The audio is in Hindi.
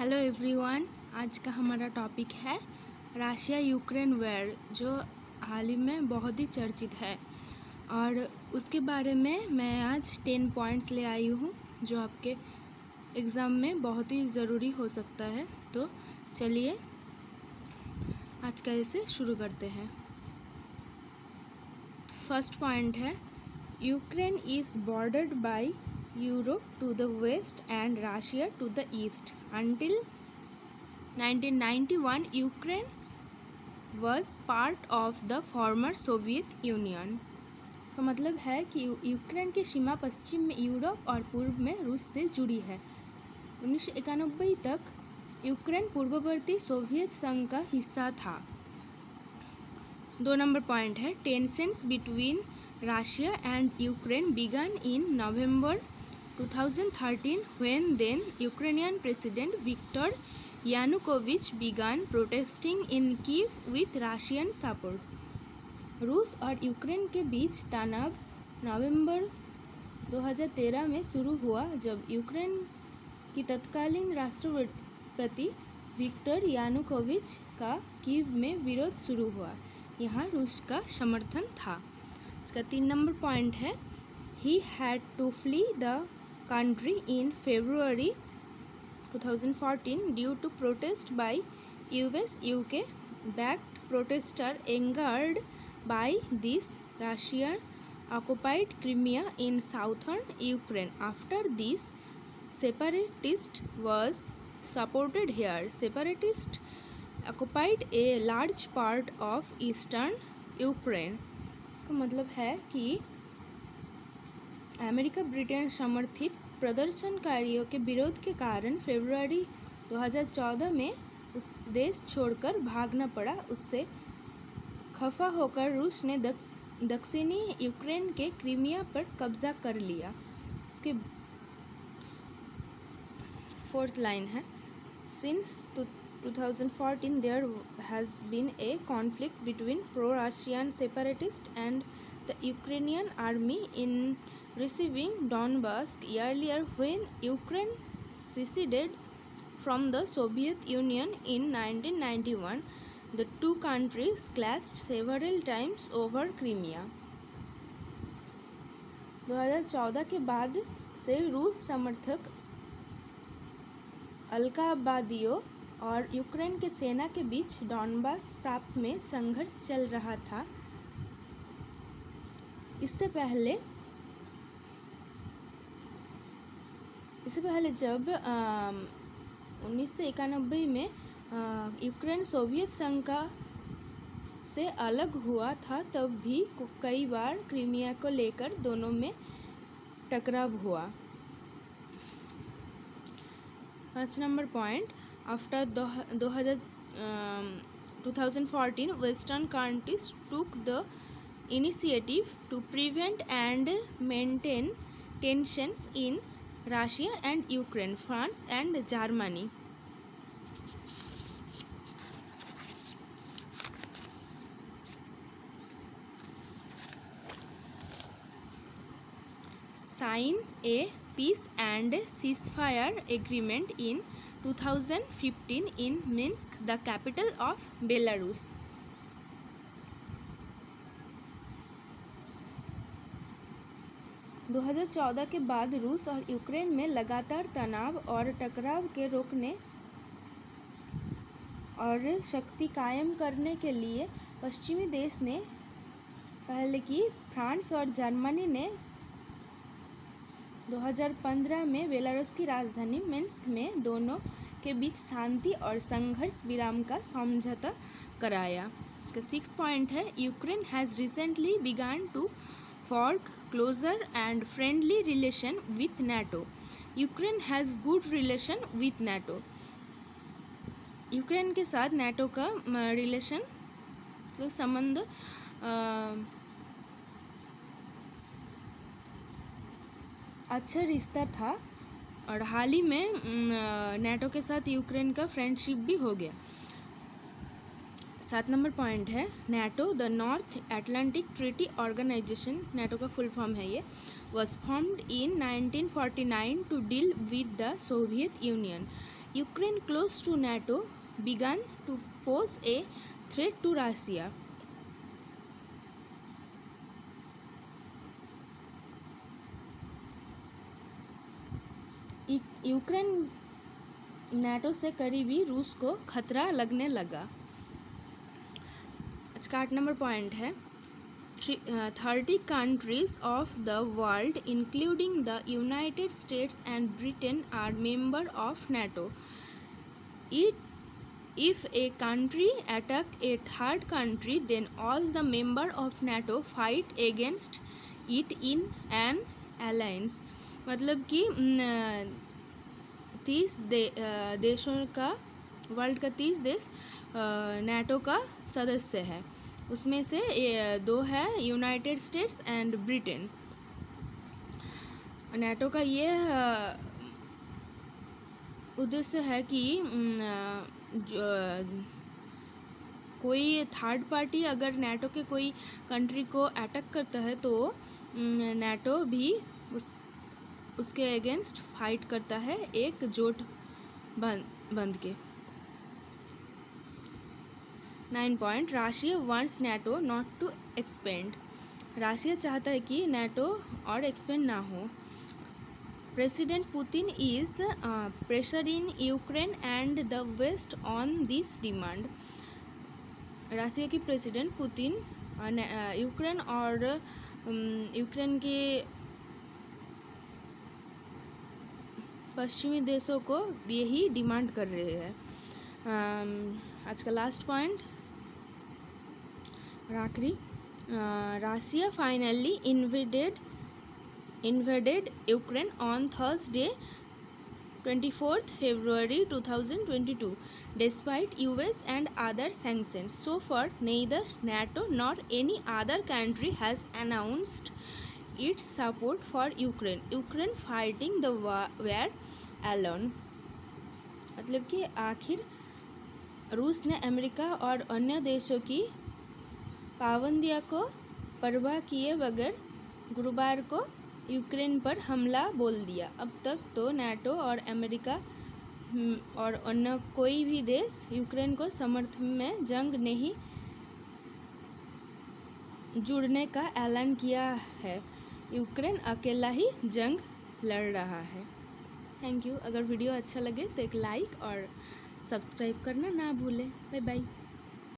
Hello everyone. आज का हमारा टॉपिक है रशिया यूक्रेन वॉर, जो हाल ही में बहुत ही चर्चित है और उसके बारे में मैं आज 10 पॉइंट्स ले आई हूँ जो आपके एग्ज़ाम में बहुत ही ज़रूरी हो सकता है। तो चलिए आज का इसे शुरू करते हैं। फर्स्ट पॉइंट है Ukraine is bordered by Europe to the west and Russia to the east until 1991 यूक्रेन was part of the former Soviet Union. इसका मतलब है कि यूक्रेन की सीमा पश्चिम में यूरोप और पूर्व में रूस से जुड़ी है। 1991 तक यूक्रेन पूर्ववर्ती सोवियत संघ का हिस्सा था। 2 नंबर पॉइंट है tensions between Russia and Ukraine began in November 2013 when then Ukrainian President Viktor Yanukovych began protesting in Kiev with Russian support। रूस और यूक्रेन के बीच तनाव नवंबर 2013 में शुरू हुआ जब यूक्रेन की तत्कालीन राष्ट्रपति विक्टर यानुकोविच का कीव में विरोध शुरू हुआ। यहाँ रूस का समर्थन था। इसका 3 नंबर पॉइंट है he had to flee the country in February 2014 due to protest by US UK backed protester angered by this Russian occupied Crimea in southern Ukraine। After this separatist was supported here, separatist occupied a large part of eastern Ukraine। इसका मतलब है कि अमेरिका ब्रिटेन समर्थित प्रदर्शनकारियों के विरोध के कारण फरवरी 2014 में उस देश छोड़कर भागना पड़ा। उससे खफा होकर रूस ने दक्षिणी यूक्रेन के क्रीमिया पर कब्जा कर लिया। इसके 4th लाइन है since 2014 there has been a conflict between pro-Russian separatists and the Ukrainian army in receiving Donbas। Earlier when Ukraine seceded from the Soviet Union in 1991 the two countries clashed several times over Crimea। 2014 के बाद से रूस समर्थक अलकाबादियों और यूक्रेन के सेना के बीच डॉनबास प्रांत में संघर्ष चल रहा था। इससे पहले जब 1991 में यूक्रेन सोवियत संघ से अलग हुआ था तब भी कई बार क्रीमिया को लेकर दोनों में टकराव हुआ। 5 number point after 2014 western countries took the initiative to prevent and maintain tensions in Russia and Ukraine, France and Germany। Sign a peace and ceasefire agreement in 2015 in Minsk, the capital of Belarus। 2014 के बाद रूस और यूक्रेन में लगातार तनाव और टकराव के रोकने और शक्ति कायम करने के लिए पश्चिमी देश ने पहले की फ्रांस और जर्मनी ने 2015 में बेलारूस की राजधानी मिन्स्क में दोनों के बीच शांति और संघर्ष विराम का समझौता कराया। इसका 6 पॉइंट है Ukraine has recently begun to forge closer and friendly relation with NATO। Ukraine has good relation with NATO। Ukraine के साथ NATO का रिलेशन तो संबंध अच्छा रिश्ता था और हाल ही में NATO के साथ यूक्रेन का फ्रेंडशिप भी हो गया। 7 नंबर पॉइंट है NATO the North Atlantic Treaty Organization, NATO का फुल फॉर्म है ये, was formed in 1949 to deal with the Soviet Union. Ukraine close to NATO began to pose a threat to Russia. Ukraine NATO से करीबी रूस को खतरा लगने लगा। आज का 8 नंबर पॉइंट है 30 countries of the world including the United States and Britain are member of NATO. If a country attack a third country, then all the member of NATO fight against it in an alliance. मतलब कि 30 देशों का, वर्ल्ड का 30 देश नाटो का सदस्य है। उसमें से 2 है United states and Britain. NATO का ये उद्देश्य है कि कोई थर्ड पार्टी अगर नाटो के कोई कंट्री को अटैक करता है तो नाटो भी उसके अगेंस्ट फाइट करता है एकजुट बंद के। 9 point Russia wants NATO not to expand. Russia चाहता है कि नाटो और एक्सपेंड ना हो। President Putin is pressuring Ukraine and the west on this demand. Russia की प्रेसिडेंट पुतिन यूक्रेन और यूक्रेन के पश्चिमी देशों को यही डिमांड कर रहे हैं। आज का लास्ट पॉइंट और आखिरी, Russia finally invaded Ukraine on Thursday 24th February 2022 despite US and other sanctions. So far neither NATO nor any other country has announced its support for Ukraine fighting the war alone. मतलब कि आखिर रूस ने अमेरिका और अन्य देशों की पाबंदियों को परवाह किए बगैर गुरुवार को यूक्रेन पर हमला बोल दिया। अब तक तो नाटो और अमेरिका और अन्य कोई भी देश यूक्रेन को समर्थन में जंग नहीं जुड़ने का ऐलान किया है। यूक्रेन अकेला ही जंग लड़ रहा है। Thank you. अगर वीडियो अच्छा लगे तो एक लाइक और सब्सक्राइब करना ना भूलें। Bye bye.